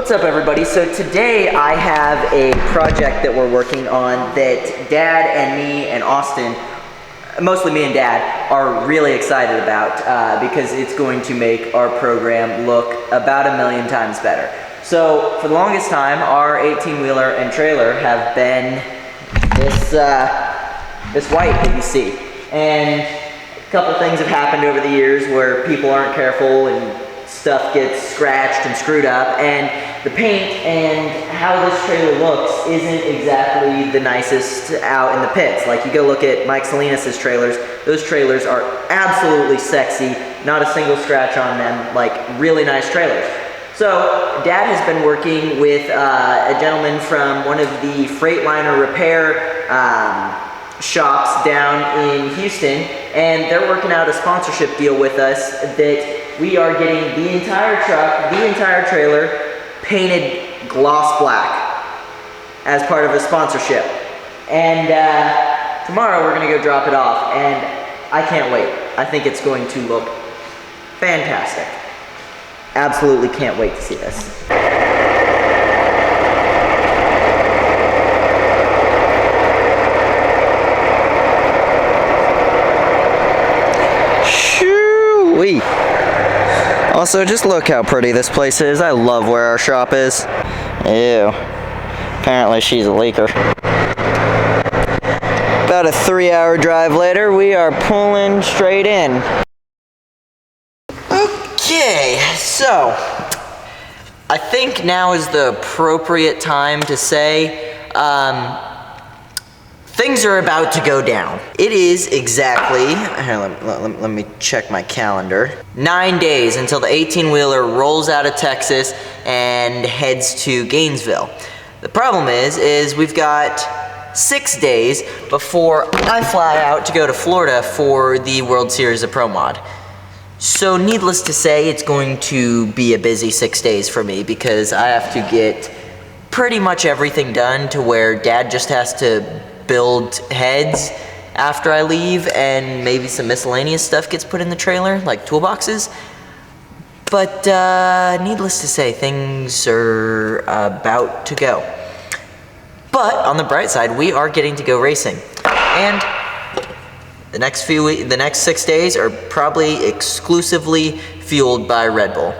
What's up, everybody? So today I have a project that we're working on that Dad and me and Austin, mostly me and Dad, are really excited about because it's going to make our program look about 1,000,000 times better. So for the longest time, our 18-wheeler and trailer have been this white that you see. And a couple things have happened over the years where people aren't careful and stuff gets scratched and screwed up, and the paint and how this trailer looks isn't exactly the nicest out in the pits. Like, you go look at Mike Salinas' trailers, those trailers are absolutely sexy, not a single scratch on them, like really nice trailers. So Dad has been working with a gentleman from one of the Freightliner repair shops down in Houston, and they're working out a sponsorship deal with us that we are getting the entire truck, the entire trailer painted gloss black as part of a sponsorship. And tomorrow we're gonna go drop it off, and I can't wait. I think it's going to look fantastic. Absolutely can't wait to see this. Shoo-wee. Also, just look how pretty this place is. I love where our shop is. Ew. Apparently she's a leaker. About a 3-hour drive later, we are pulling straight in. Okay, so I think now is the appropriate time to say things are about to go down. It is exactly, here, let me check my calendar, 9 days until the 18-wheeler rolls out of Texas and heads to Gainesville. The problem is we've got 6 days before I fly out to go to Florida for the World Series of Pro Mod. So needless to say, it's going to be a busy 6 days for me because I have to get pretty much everything done to where Dad just has to build heads after I leave, and maybe some miscellaneous stuff gets put in the trailer, like toolboxes. But needless to say, things are about to go. But on the bright side, we are getting to go racing, and the next 6 days are probably exclusively fueled by Red Bull.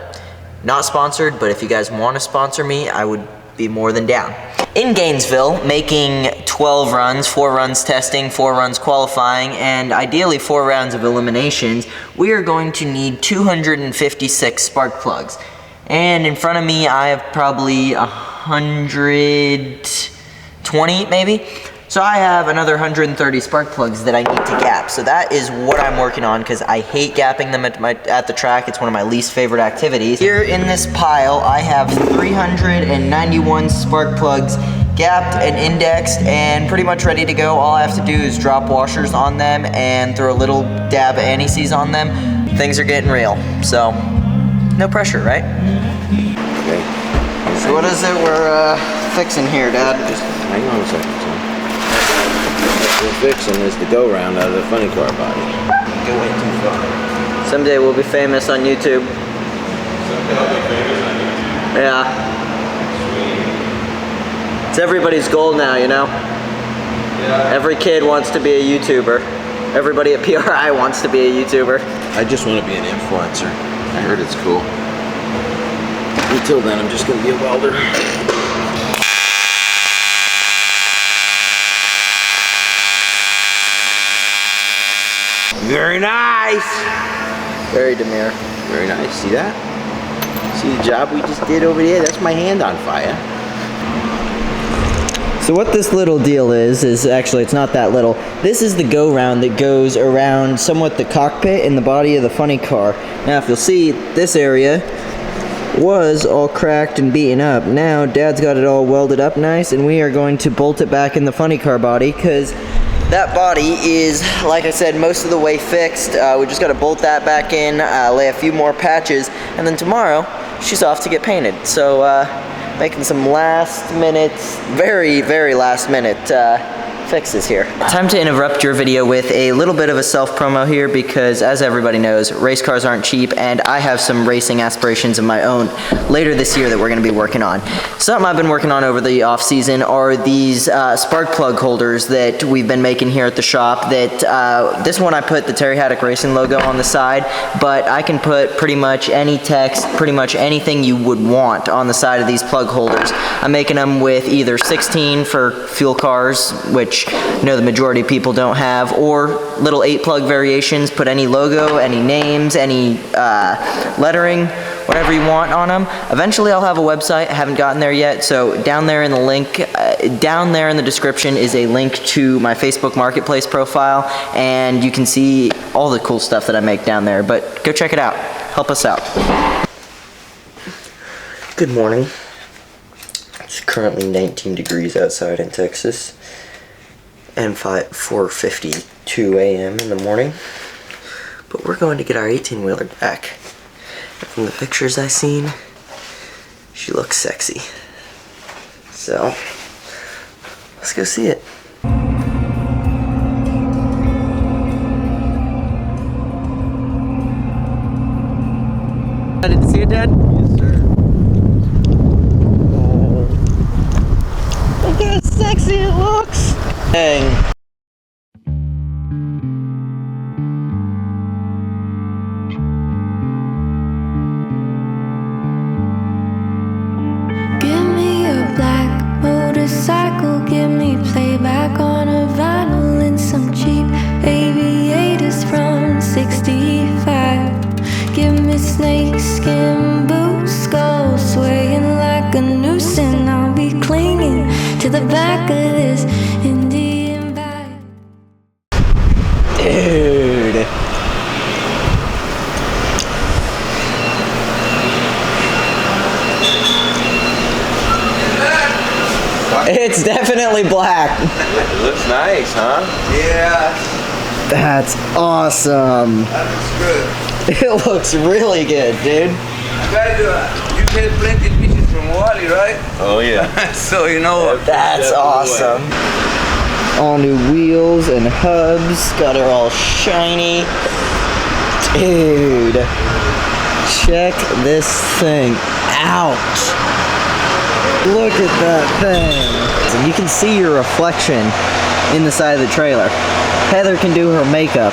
Not sponsored, but if you guys want to sponsor me, I would be more than down. In Gainesville, making 12 runs, 4 runs testing, 4 runs qualifying, and ideally 4 rounds of eliminations, we are going to need 256 spark plugs. And in front of me, I have probably 120 maybe. So I have another 130 spark plugs that I need to gap. So that is what I'm working on because I hate gapping them at the track. It's one of my least favorite activities. Here in this pile, I have 391 spark plugs gapped and indexed and pretty much ready to go. All I have to do is drop washers on them and throw a little dab of anti-seize on them. Things are getting real. So no pressure, right? Okay. So what is it we're fixing here, Dad? Just hang on a second, son. What we're fixing is the go-round out of the funny car body. Go way too far. Someday we'll be famous on YouTube. Someday I'll be famous on YouTube. Yeah. Sweet. It's everybody's goal now, you know? Yeah. Every kid wants to be a YouTuber. Everybody at PRI wants to be a YouTuber. I just want to be an influencer. I heard it's cool. Until then, I'm just going to be a welder. Very nice. Very demure. Very nice. See that? See the job we just did over there? That's my hand on fire. So what this little deal is actually, it's not that little. This is the go-round that goes around somewhat the cockpit and the body of the funny car. Now, if you'll see, this area was all cracked and beaten up. Now, Dad's got it all welded up nice, and we are going to bolt it back in the funny car body, because that body is, like I said, most of the way fixed. We just got to bolt that back in, lay a few more patches, and then tomorrow, she's off to get painted. So, making some last minute, very, very last minute fixes here. Time to interrupt your video with a little bit of a self-promo here because, as everybody knows, race cars aren't cheap, and I have some racing aspirations of my own later this year that we're going to be working on. Something I've been working on over the off-season are these spark plug holders that we've been making here at the shop. That this one I put the Terry Haddock Racing logo on the side, but I can put pretty much any text, pretty much anything you would want on the side of these plug holders. I'm making them with either 16 for fuel cars, which I know the majority of people don't have, or little 8-plug variations. Put any logo, any names, any lettering, whatever you want on them. Eventually I'll have a website. I haven't gotten there yet, so down there in the link, down there in the description is a link to my Facebook Marketplace profile, and you can see all the cool stuff that I make down there, but go check it out. Help us out. Good morning. It's currently 19 degrees outside in Texas, and 4:52 a.m. in the morning, but we're going to get our 18-wheeler back. From the pictures I've seen, she looks sexy. So, let's go see it. Excited to see it, Dad? Yes, sir. Oh. Look how sexy it looks! Dang. Motorcycle, give me playback on a vinyl and some cheap aviators from 65. Give me snakeskin boots, skull swaying like a noose, and I'll be clinging to the back of this Indian bike. Dude. It's definitely black. It looks nice, huh? Yeah, That's awesome. that looks good. It looks really good, dude. Guys, you get plenty of pieces from Wally, right? Oh yeah. So you know. That's awesome. All new wheels and hubs. Got her all shiny. Dude. Check this thing out. Look at that thing. So you can see your reflection in the side of the trailer. Heather can do her makeup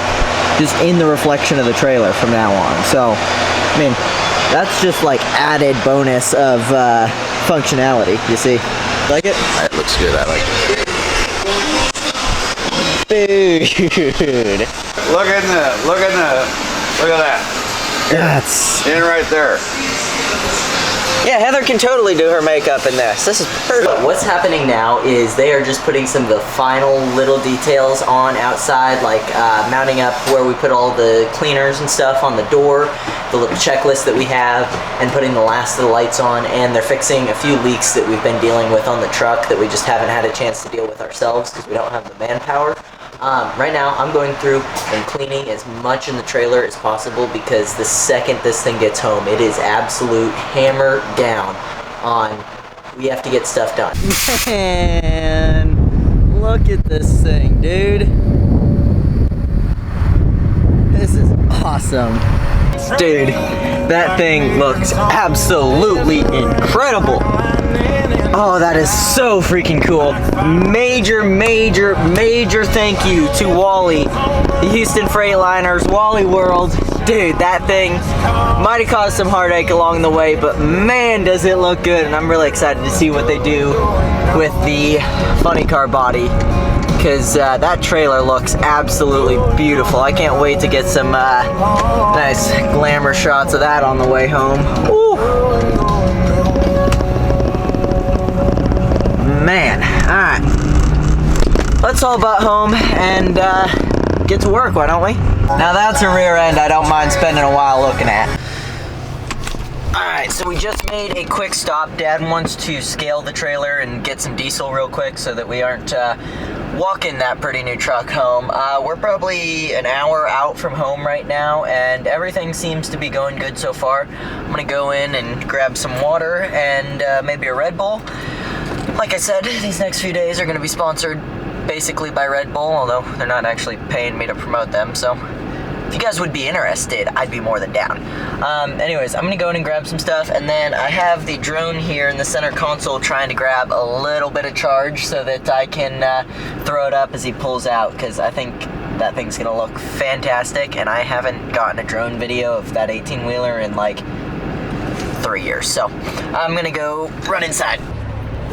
just in the reflection of the trailer from now on. So, I mean, that's just like added bonus of functionality, you see. Like it? It looks good. I like it. Dude. Look at that. That's... In right there. Yeah, Heather can totally do her makeup in this. This is perfect. What's happening now is they are just putting some of the final little details on outside, like mounting up where we put all the cleaners and stuff on the door, the little checklist that we have, and putting the last of the lights on, and they're fixing a few leaks that we've been dealing with on the truck that we just haven't had a chance to deal with ourselves because we don't have the manpower. Right now, I'm going through and cleaning as much in the trailer as possible because the second this thing gets home, it is absolute hammer down on we have to get stuff done. Man, look at this thing, dude. This is awesome. Dude, that thing looks absolutely incredible. Oh, that is so freaking cool. Major, major, major thank you to Wally, the Houston Freightliners, Wally World. Dude, that thing might have caused some heartache along the way, but man, does it look good. And I'm really excited to see what they do with the funny car body, because that trailer looks absolutely beautiful. I can't wait to get some nice glamour shots of that on the way home. Ooh. Man, alright. Let's all butt home and get to work, why don't we? Now that's a rear end I don't mind spending a while looking at. Alright, so we just made a quick stop. Dad wants to scale the trailer and get some diesel real quick so that we aren't walking that pretty new truck home. We're probably an hour out from home right now, and everything seems to be going good so far. I'm gonna go in and grab some water and maybe a Red Bull. Like I said, these next few days are gonna be sponsored basically by Red Bull, although they're not actually paying me to promote them, so if you guys would be interested, I'd be more than down. Anyways, I'm gonna go in and grab some stuff, and then I have the drone here in the center console trying to grab a little bit of charge so that I can throw it up as he pulls out, because I think that thing's gonna look fantastic, and I haven't gotten a drone video of that 18-wheeler in like 3 years, so I'm gonna go run inside.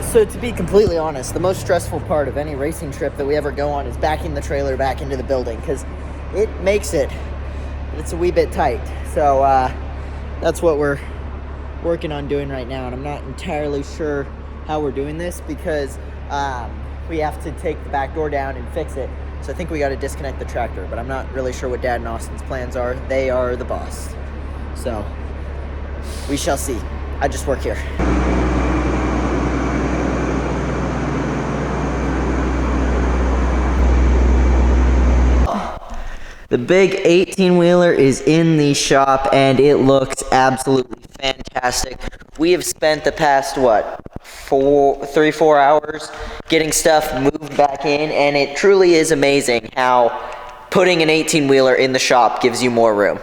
So to be completely honest, the most stressful part of any racing trip that we ever go on is backing the trailer back into the building, because it makes it's a wee bit tight. So that's what we're working on doing right now, and I'm not entirely sure how we're doing this because we have to take the back door down and fix it. So I think we got to disconnect the tractor, but I'm not really sure what Dad and Austin's plans are. They are the boss. So we shall see. I just work here. The big 18-wheeler is in the shop, and it looks absolutely fantastic. We have spent the past, 3-4 hours getting stuff moved back in, and it truly is amazing how putting an 18-wheeler in the shop gives you more room.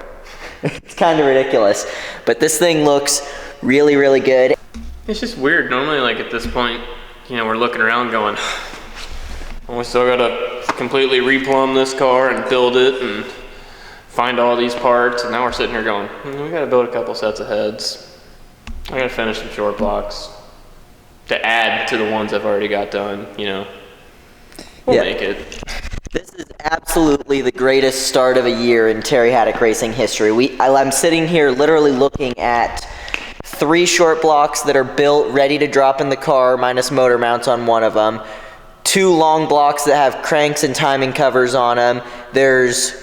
It's kind of ridiculous, but this thing looks really, really good. It's just weird. Normally, like at this point, we're looking around going, well, we still gotta completely replumb this car and build it and find all these parts, and now we're sitting here going, we gotta build a couple sets of heads. I gotta finish some short blocks to add to the ones I've already got done, We'll make it. This is absolutely the greatest start of a year in Terry Haddock racing history. I'm sitting here literally looking at 3 short blocks that are built, ready to drop in the car, minus motor mounts on one of them. 2 long blocks that have cranks and timing covers on them. There's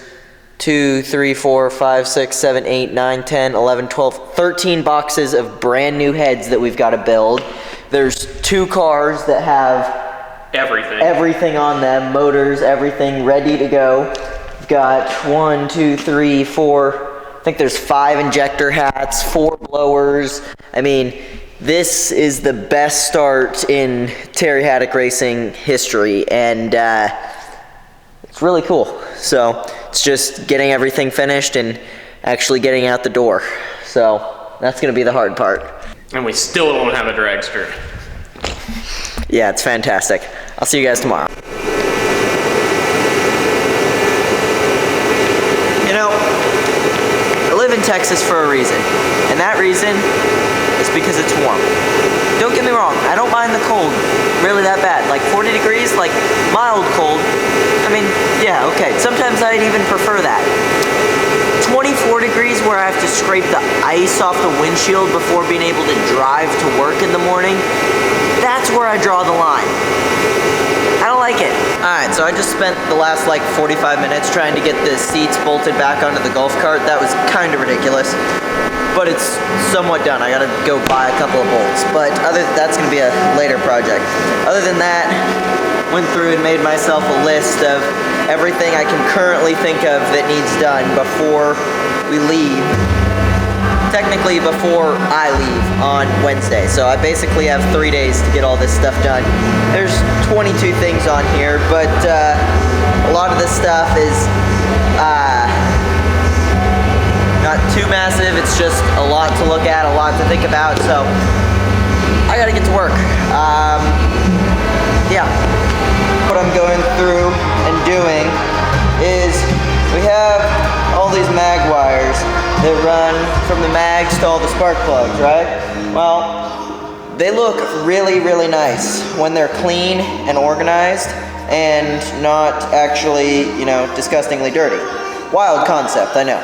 2, 3, 4, 5, 6, 7, 8, 9, 10, 11, 12, 13 boxes of brand new heads that we've got to build. There's 2 cars that have everything on them, motors, everything ready to go. We've got 1, 2, 3, 4, I think there's 5 injector hats, 4 blowers. I mean, this is the best start in Terry Haddock racing history, and it's really cool. So it's just getting everything finished and actually getting out the door. So that's going to be the hard part. And we still don't have a dragster. Yeah, it's fantastic. I'll see you guys tomorrow. I live in Texas for a reason, and that reason is because it's warm. Don't get me wrong, I don't mind the cold really that bad. Like 40 degrees, like mild cold. I mean, yeah, okay. Sometimes I'd even prefer that. 24 degrees where I have to scrape the ice off the windshield before being able to drive to work in the morning. That's where I draw the line. I don't like it. Alright, so I just spent the last 45 minutes trying to get the seats bolted back onto the golf cart. That was kind of ridiculous, but it's somewhat done. I gotta go buy a couple of bolts, but that's gonna be a later project. Other than that, went through and made myself a list of everything I can currently think of that needs done before we leave. Technically before I leave on Wednesday. So I basically have 3 days to get all this stuff done. There's 22 things on here, but a lot of this stuff is not too massive. It's just a lot to look at, a lot to think about. So I gotta get to work. Yeah. What I'm going through and doing is we have all these mag wires that run from the mags to all the spark plugs, right? Well, they look really, really nice when they're clean and organized and not actually, disgustingly dirty. Wild concept, I know.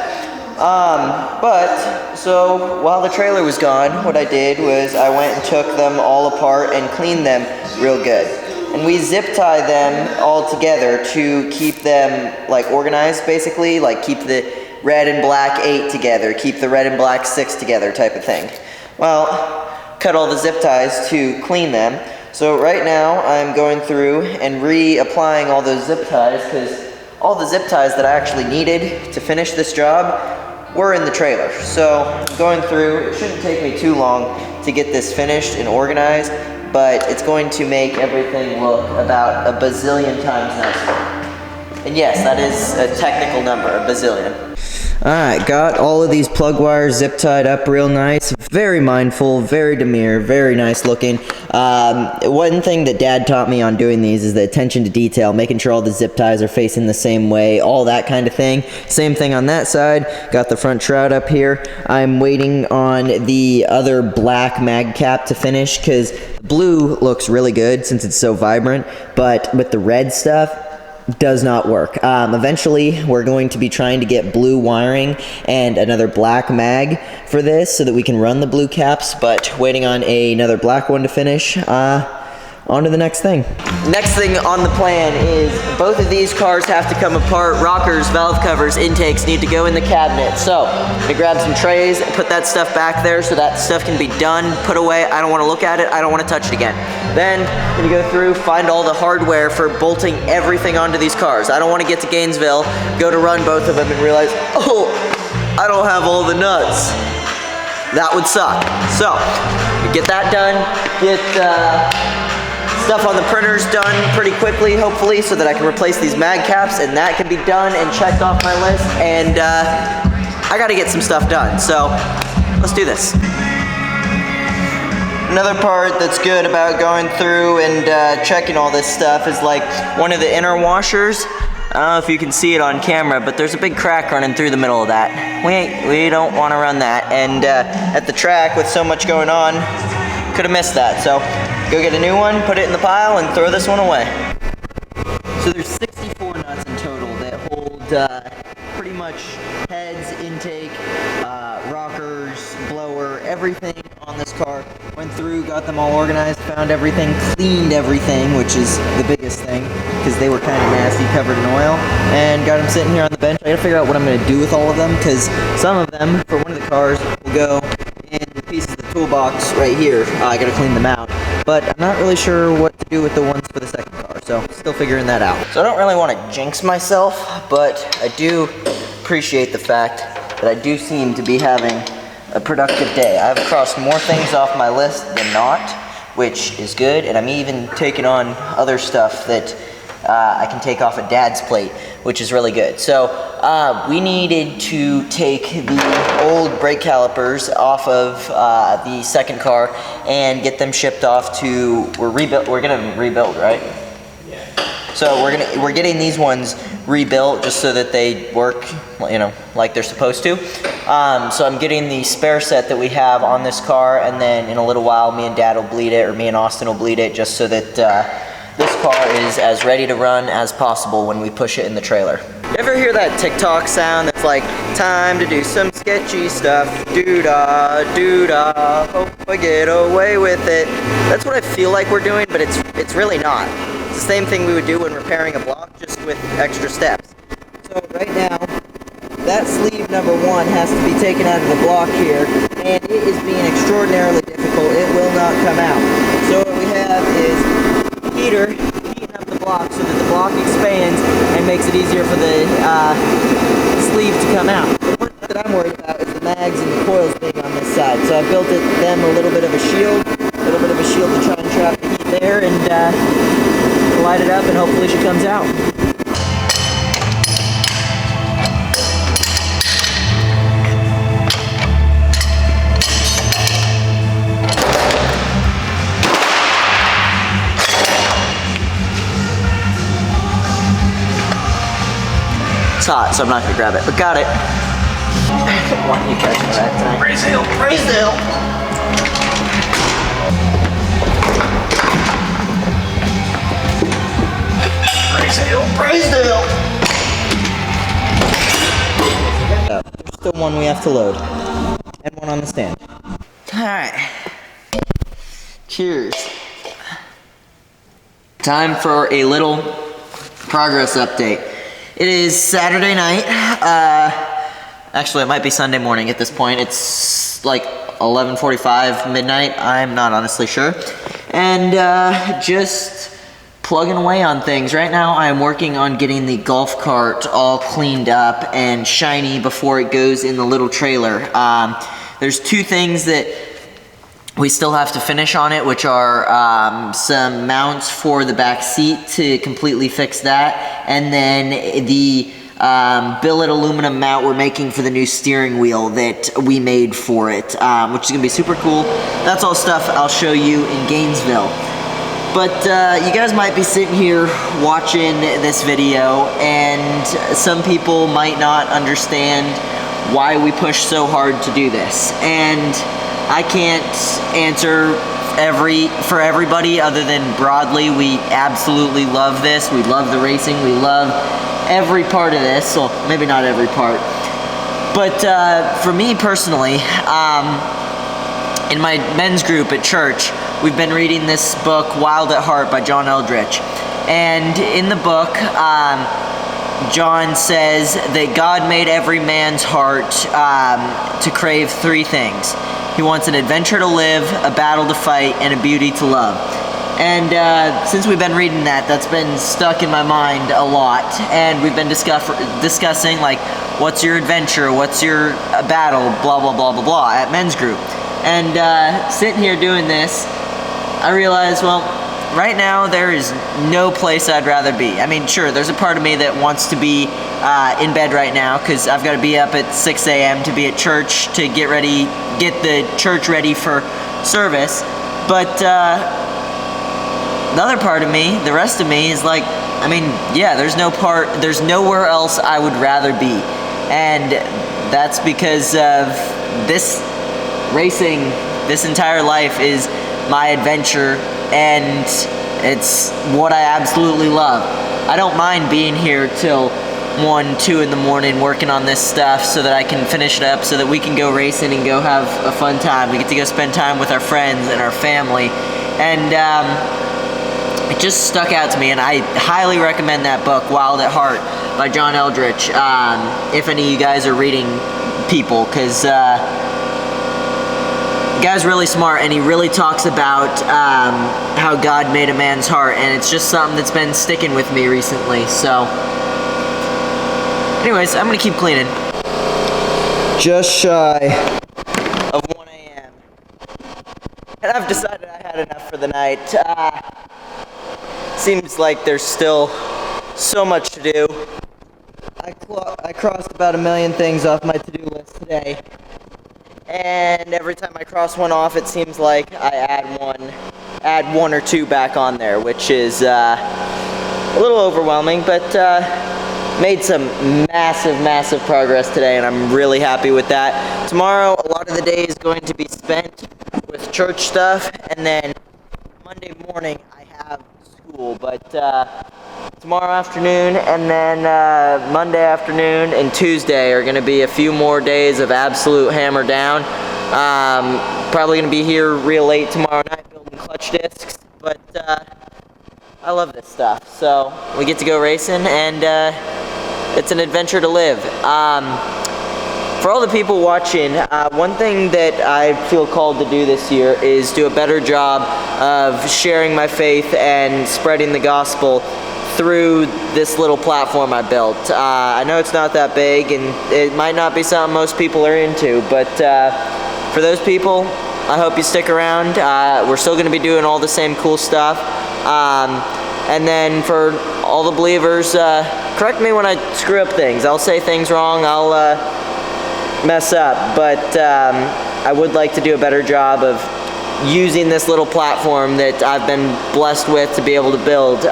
But, so while the trailer was gone, what I did was I went and took them all apart and cleaned them real good. And we zip tie them all together to keep them organized, basically, keep the red and black 8 together, keep the red and black 6 together type of thing. Well, cut all the zip ties to clean them. So right now I'm going through and reapplying all those zip ties, because all the zip ties that I actually needed to finish this job were in the trailer. So I'm going through, it shouldn't take me too long to get this finished and organized, but it's going to make everything look about a bazillion times nicer. And yes, that is a technical number, a bazillion. Alright, got all of these plug wires zip tied up real nice. Very mindful, very demure, very nice looking. One thing that Dad taught me on doing these is the attention to detail, making sure all the zip ties are facing the same way, all that kind of thing. Same thing on that side. Got the front shroud up here. I'm waiting on the other black mag cap to finish because blue looks really good since it's so vibrant, but with the red stuff, does not work. Eventually, we're going to be trying to get blue wiring and another black mag for this so that we can run the blue caps, but waiting on another black one to finish. On to the next thing. Next thing on the plan is both of these cars have to come apart. Rockers, valve covers, intakes need to go in the cabinet. So, I'm gonna grab some trays and put that stuff back there so that stuff can be done, put away. I don't wanna look at it, I don't wanna touch it again. Then, I'm gonna go through, find all the hardware for bolting everything onto these cars. I don't wanna get to Gainesville, go to run both of them and realize, oh, I don't have all the nuts. That would suck. So, get that done, get stuff on the printers done pretty quickly, hopefully, so that I can replace these mag caps, and that can be done and checked off my list, and I gotta get some stuff done, so let's do this. Another part that's good about going through and checking all this stuff is like one of the inner washers. I don't know if you can see it on camera, but there's a big crack running through the middle of that. We don't want to run that, and at the track with so much going on, could have missed that, so go get a new one, put it in the pile, and throw this one away. So there's 64 nuts in total that hold pretty much heads, intake, rockers, blower, everything on this car. Went through, got them all organized, found everything, cleaned everything, which is the biggest thing, because they were kind of nasty, covered in oil, and got them sitting here on the bench. I gotta figure out what I'm gonna do with all of them, because some of them, for one of the cars, will go in the pieces of the toolbox right here. I gotta clean them out. But I'm not really sure what to do with the ones for the second car, so still figuring that out. So I don't really want to jinx myself, but I do appreciate the fact that I do seem to be having a productive day. I've crossed more things off my list than not, which is good, and I'm even taking on other stuff that I can take off of Dad's plate, which is really good. So we needed to take the old brake calipers off of the second car and get them shipped off to, we're gonna rebuild, right? Yeah. So we're getting these ones rebuilt just so that they work, you know, like they're supposed to. So I'm getting the spare set that we have on this car, and then in a little while me and Dad will bleed it, or me and Austin will bleed it, just so that this car is as ready to run as possible when we push it in the trailer. You ever hear that TikTok sound that's like, time to do some sketchy stuff, doo-dah, doo-dah, hope I get away with it. That's what I feel like we're doing, but it's really not. It's the same thing we would do when repairing a block, just with extra steps. So right now, that sleeve number 1 has to be taken out of the block here, and it is being extraordinarily difficult. It will not come out. So what we have is heater heating up the block so that the block expands and makes it easier for the sleeve to come out. The one that I'm worried about is the mags and the coils being on this side. So I built them a little bit of a shield to try and trap the heat there, and light it up, and hopefully she comes out. It's hot, so I'm not gonna grab it, but got it. Why don't you catch it that time? Praise Hill! Praise Hill! Praise Hill! Praise Hill! There's still one we have to load, and one on the stand. All right. Cheers. Time for a little progress update. It is Saturday night. Actually, it might be Sunday morning at this point. It's like 11:45, midnight. I'm not honestly sure. And just plugging away on things. Right now, I am working on getting the golf cart all cleaned up and shiny before it goes in the little trailer. There's two things that we still have to finish on it, which are some mounts for the back seat to completely fix that, and then the billet aluminum mount we're making for the new steering wheel that we made for it, which is gonna be super cool. That's all stuff I'll show you in Gainesville. But you guys might be sitting here watching this video, and some people might not understand why we push so hard to do this. And I can't answer for everybody other than broadly, we absolutely love this. We love the racing. We love every part of this. Well, maybe not every part. But for me personally, in my men's group at church, we've been reading this book, Wild at Heart by John Eldredge. And in the book, John says that God made every man's heart to crave three things. He wants an adventure to live, a battle to fight, and a beauty to love. And since we've been reading that, that's been stuck in my mind a lot. And we've been discussing, like, what's your adventure, what's your battle, blah, blah, blah, blah, blah, at men's group. And sitting here doing this, I realized, well, right now there is no place I'd rather be. I mean, sure, there's a part of me that wants to be in bed right now because I've got to be up at 6 a.m. to be at church to get the church ready for service. But the other part of me, the rest of me, is like, I mean, yeah, there's nowhere else I would rather be. And that's because of this racing. This entire life is my adventure, and it's what I absolutely love. I don't mind being here till 1, 2 in the morning working on this stuff so that I can finish it up so that we can go racing and go have a fun time. We get to go spend time with our friends and our family. And it just stuck out to me, and I highly recommend that book, Wild at Heart by John Eldredge, if any of you guys are reading people, because the guy's really smart, and he really talks about how God made a man's heart, and it's just something that's been sticking with me recently. So anyways, I'm gonna keep cleaning. Just shy of 1 a.m. and I've decided I had enough for the night. Seems like there's still so much to do. I crossed about 1 million things off my to-do list today. And every time I cross one off, it seems like I add one or two back on there, which is a little overwhelming, but made some massive progress today, and I'm really happy with that. Tomorrow, a lot of the day is going to be spent with church stuff, and then Monday morning I have school, but tomorrow afternoon and then Monday afternoon and Tuesday are going to be a few more days of absolute hammer down. Probably going to be here real late tomorrow night building clutch discs, but I love this stuff. So we get to go racing, and it's an adventure to live. For all the people watching, one thing that I feel called to do this year is do a better job of sharing my faith and spreading the gospel through this little platform I built. I know it's not that big, and it might not be something most people are into, but for those people, I hope you stick around. We're still going to be doing all the same cool stuff. And then for all the believers, correct me when I screw up things. I'll say things wrong, I'll mess up, but I would like to do a better job of using this little platform that I've been blessed with to be able to build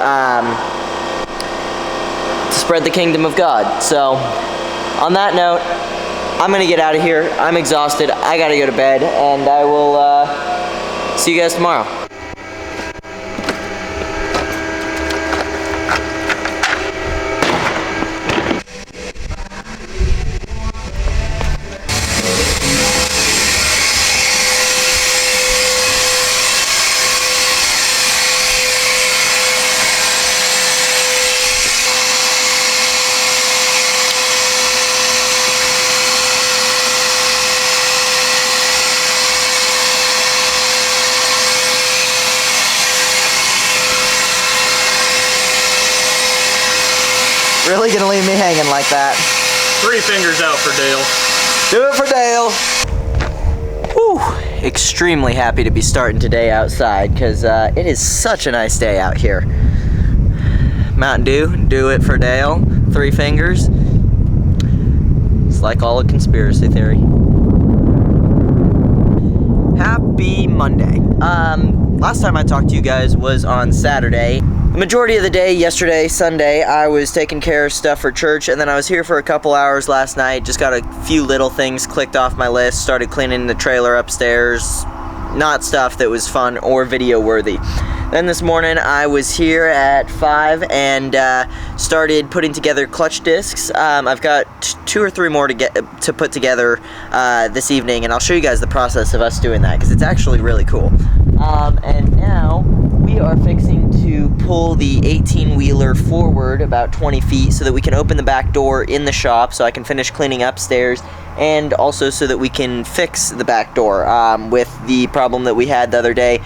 to spread the kingdom of God. So on that note, I'm gonna get out of here. I'm exhausted. I gotta go to bed, and I will see you guys tomorrow. Really gonna leave me hanging like that? 3 fingers out for Dale. Do it for Dale. Whew. extremely happy to be starting today outside because it is such a nice day out here. Mountain Dew, do it for Dale. 3 fingers. It's like all a conspiracy theory. Happy Monday. Last time I talked to you guys was on Saturday. The majority of the day, yesterday, Sunday, I was taking care of stuff for church, and then I was here for a couple hours last night, just got a few little things clicked off my list, started cleaning the trailer upstairs, not stuff that was fun or video worthy. Then this morning I was here at 5 and started putting together clutch discs. I've got 2 or 3 more to put together this evening, and I'll show you guys the process of us doing that because it's actually really cool. And now we are fixing to pull the 18-wheeler forward about 20 feet so that we can open the back door in the shop so I can finish cleaning upstairs, and also so that we can fix the back door with the problem that we had the other day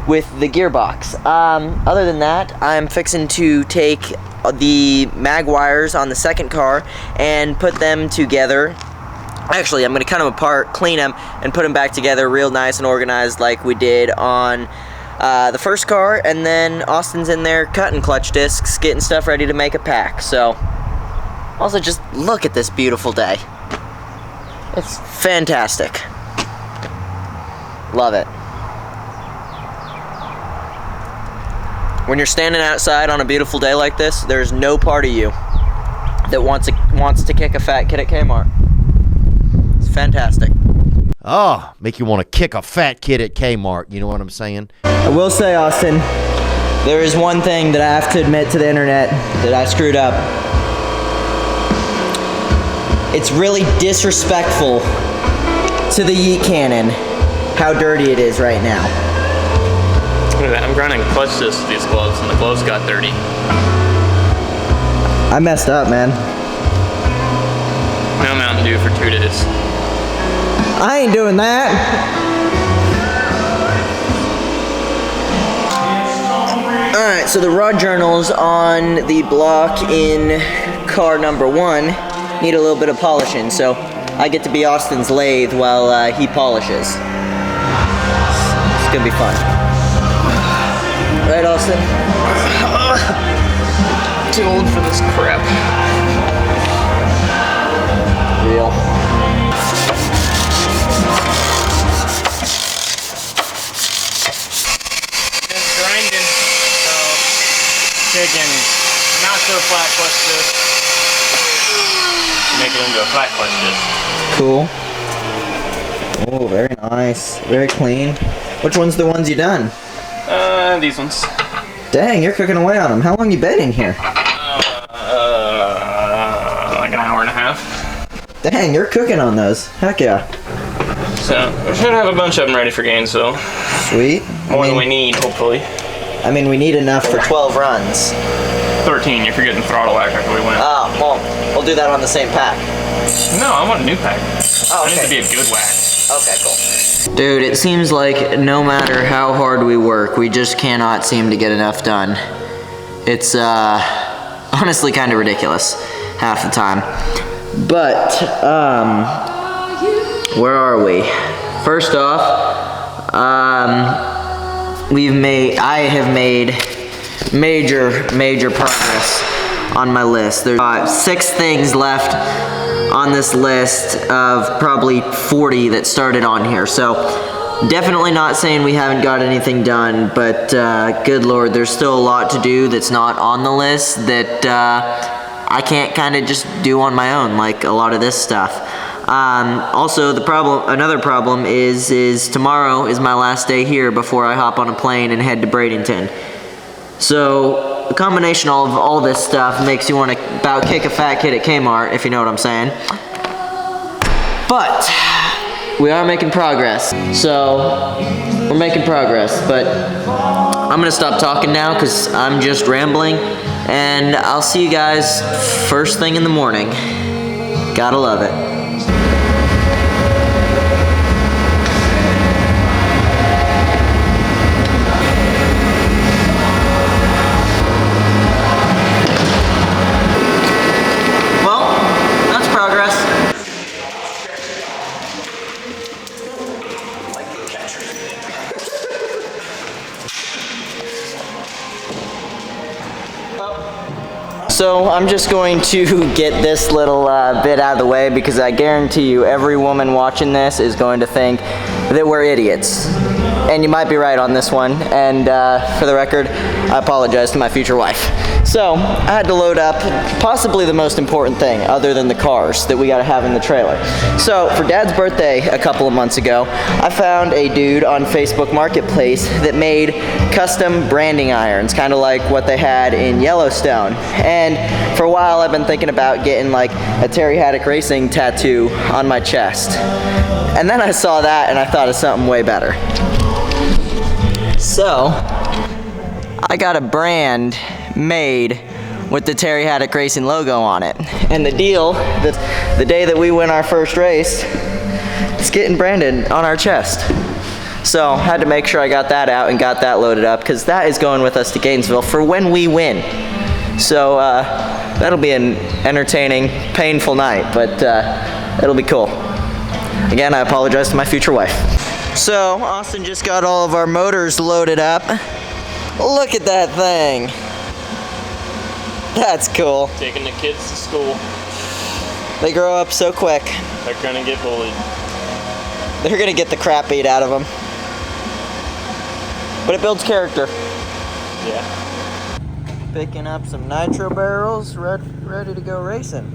with the gearbox. Other than that, I'm fixing to take the mag wires on the second car and put them together. Actually, I'm going to cut them apart, clean them, and put them back together real nice and organized like we did on the first car. And then Austin's in there cutting clutch discs, getting stuff ready to make a pack. So, also just look at this beautiful day. It's fantastic. Love it. When you're standing outside on a beautiful day like this, there's no part of you that wants to kick a fat kid at Kmart. It's fantastic. Oh, make you want to kick a fat kid at Kmart, you know what I'm saying? I will say, Austin, there is one thing that I have to admit to the internet that I screwed up. It's really disrespectful to the yeet cannon how dirty it is right now. Look at that, I'm grinding clutch discs with these gloves, and the gloves got dirty. I messed up, man. No Mountain Dew for 2 days. I ain't doing that. Alright, so the rod journals on the block in car number 1 need a little bit of polishing, so I get to be Austin's lathe while he polishes. It's gonna be fun. Right, Austin? Too old for this crap. Real. Just grinding, so taking not so flat clutch disc, make it into a flat clutch disc. Cool. Oh, very nice. Very clean. Which one's the ones you done? These ones. Dang, you're cooking away on them. How long you been in here? Like an hour and a half. Dang, you're cooking on those. Heck yeah. So, we should have a bunch of them ready for Gainesville. Sweet. More than we need, hopefully. I mean, we need enough for 12 runs. 13, you're forgetting throttle whack after we went. Oh, well, we'll do that on the same pack. No, I want a new pack. Oh, It needs to okay. be a good whack. Okay, cool. Dude, it seems like no matter how hard we work, we just cannot seem to get enough done. It's, honestly kind of ridiculous half the time. But, where are we? First off, I have made major progress on my list. There's 6 things left on this list of probably 40 that started on here. So definitely not saying we haven't got anything done, but good Lord, there's still a lot to do that's not on the list that I can't kind of just do on my own, like a lot of this stuff. Also, another problem is tomorrow is my last day here before I hop on a plane and head to Bradenton. So a combination of all this stuff makes you want to about kick a fat kid at Kmart, if you know what I'm saying. But we are making progress. So we're making progress, but I'm gonna stop talking now because I'm just rambling, and I'll see you guys first thing in the morning. Gotta love it. So I'm just going to get this little bit out of the way because I guarantee you every woman watching this is going to think that we're idiots. And you might be right on this one. And for the record, I apologize to my future wife. So I had to load up possibly the most important thing other than the cars that we gotta have in the trailer. So for Dad's birthday a couple of months ago, I found a dude on Facebook Marketplace that made custom branding irons, kind of like what they had in Yellowstone. And for a while I've been thinking about getting like a Terry Haddock Racing tattoo on my chest. And then I saw that and I thought of something way better. So I got a brand made with the Terry Haddock Racing logo on it. And the deal, the day that we win our first race, it's getting branded on our chest. So I had to make sure I got that out and got that loaded up because that is going with us to Gainesville for when we win. So that'll be an entertaining, painful night, but it'll be cool. Again, I apologize to my future wife. So Austin just got all of our motors loaded up. Look at that thing. That's cool. Taking the kids to school. They grow up so quick. They're gonna get bullied. They're gonna get the crap beat out of them. But it builds character. Yeah. Picking up some nitro barrels, ready to go racing.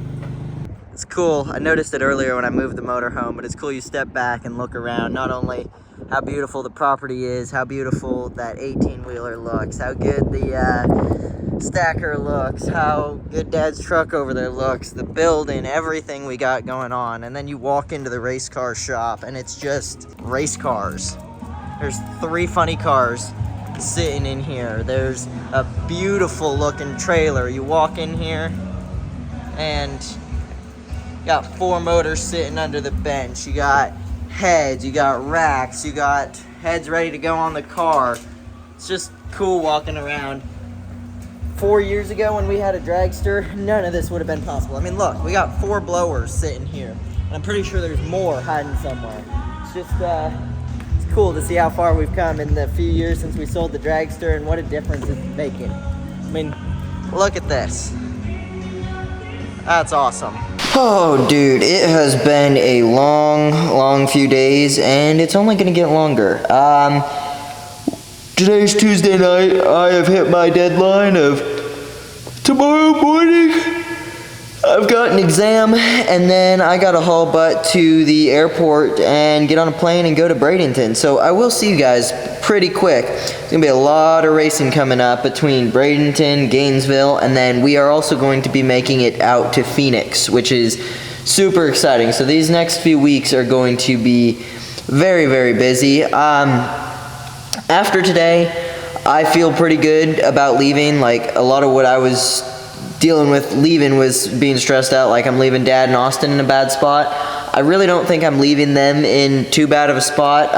It's cool. I noticed it earlier when I moved the motor home, but it's cool you step back and look around. Not only how beautiful the property is, how beautiful that 18-wheeler looks, how good the stacker looks, how good Dad's truck over there looks, the building, everything we got going on. And then you walk into the race car shop and it's just race cars. There's 3 funny cars sitting in here. There's a beautiful looking trailer. You walk in here and you got 4 motors sitting under the bench. You got heads, you got racks, you got heads ready to go on the car. It's just cool walking around. 4 years ago when we had a dragster, none of this would have been possible. I mean, look, we got 4 blowers sitting here. And I'm pretty sure there's more hiding somewhere. It's just, it's cool to see how far we've come in the few years since we sold the dragster and what a difference it's making. I mean, look at this. That's awesome. Oh, dude, it has been a long few days, and it's only gonna get longer. Today's Tuesday night. I have hit my deadline of tomorrow morning. I've got an exam, and then I gotta haul butt to the airport and get on a plane and go to Bradenton. So I will see you guys pretty quick. There's gonna be a lot of racing coming up between Bradenton, Gainesville, and then we are also going to be making it out to Phoenix, which is super exciting. So these next few weeks are going to be very busy. After today, I feel pretty good about leaving. Like, a lot of what I was dealing with leaving was being stressed out, like I'm leaving Dad and Austin in a bad spot. I really don't think I'm leaving them in too bad of a spot.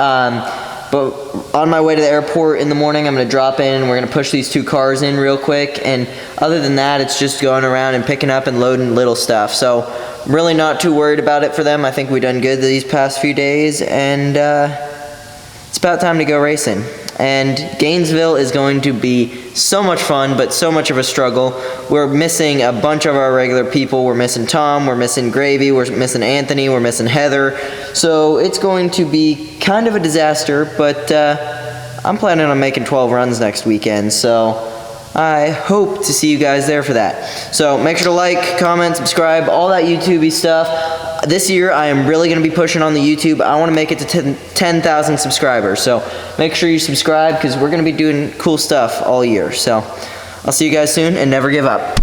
But on my way to the airport in the morning, I'm going to drop in and we're going to push these 2 cars in real quick. And other than that, it's just going around and picking up and loading little stuff. So I'm really not too worried about it for them. I think we've done good these past few days. And it's about time to go racing. And Gainesville is going to be so much fun, but so much of a struggle. We're missing a bunch of our regular people. We're missing Tom, we're missing Gravy, we're missing Anthony, we're missing Heather. So it's going to be kind of a disaster, but I'm planning on making 12 runs next weekend, so I hope to see you guys there for that. So make sure to like, comment, subscribe, all that YouTube-y stuff. This year, I am really going to be pushing on the YouTube. I want to make it to 10,000 subscribers. So make sure you subscribe because we're going to be doing cool stuff all year. So I'll see you guys soon and never give up.